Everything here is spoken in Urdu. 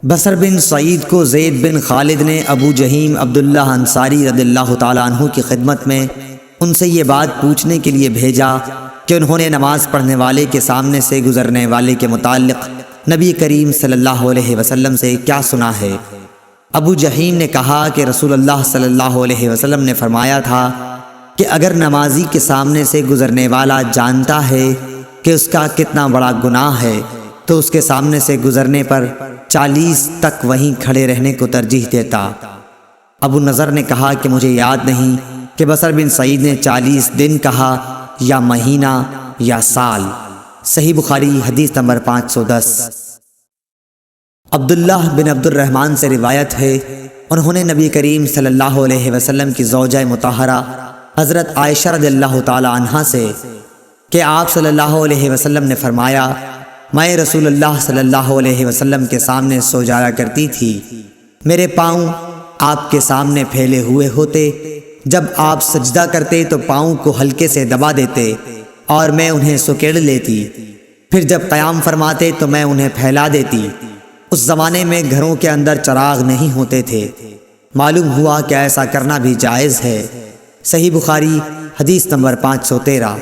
بصر بن سعید کو زید بن خالد نے ابو جہیم عبداللہ انصاری رضی اللہ تعالیٰ عنہ کی خدمت میں ان سے یہ بات پوچھنے کے لیے بھیجا کہ انہوں نے نماز پڑھنے والے کے سامنے سے گزرنے والے کے متعلق نبی کریم صلی اللہ علیہ وسلم سے کیا سنا ہے۔ ابو جہیم نے کہا کہ رسول اللہ صلی اللہ علیہ وسلم نے فرمایا تھا کہ اگر نمازی کے سامنے سے گزرنے والا جانتا ہے کہ اس کا کتنا بڑا گناہ ہے تو اس کے سامنے سے گزرنے پر 40 تک وہیں کھڑے رہنے کو ترجیح دیتا۔ ابو نضر نے کہا کہ مجھے یاد نہیں کہ بصر بن سعید نے 40 دن کہا یا مہینہ یا سال۔ صحیح بخاری حدیث نمبر 510۔ عبداللہ بن عبد الرحمن سے روایت ہے، انہوں نے نبی کریم صلی اللہ علیہ وسلم کی زوجہ مطہرہ حضرت عائشہ رضی اللہ تعالی عنہا سے کہ آپ صلی اللہ علیہ وسلم نے فرمایا، میں رسول اللہ صلی اللہ علیہ وسلم کے سامنے سو جایا کرتی تھی، میرے پاؤں آپ کے سامنے پھیلے ہوئے ہوتے، جب آپ سجدہ کرتے تو پاؤں کو ہلکے سے دبا دیتے اور میں انہیں سکیڑ لیتی، پھر جب قیام فرماتے تو میں انہیں پھیلا دیتی۔ اس زمانے میں گھروں کے اندر چراغ نہیں ہوتے تھے، معلوم ہوا کہ ایسا کرنا بھی جائز ہے۔ صحیح بخاری حدیث نمبر 513۔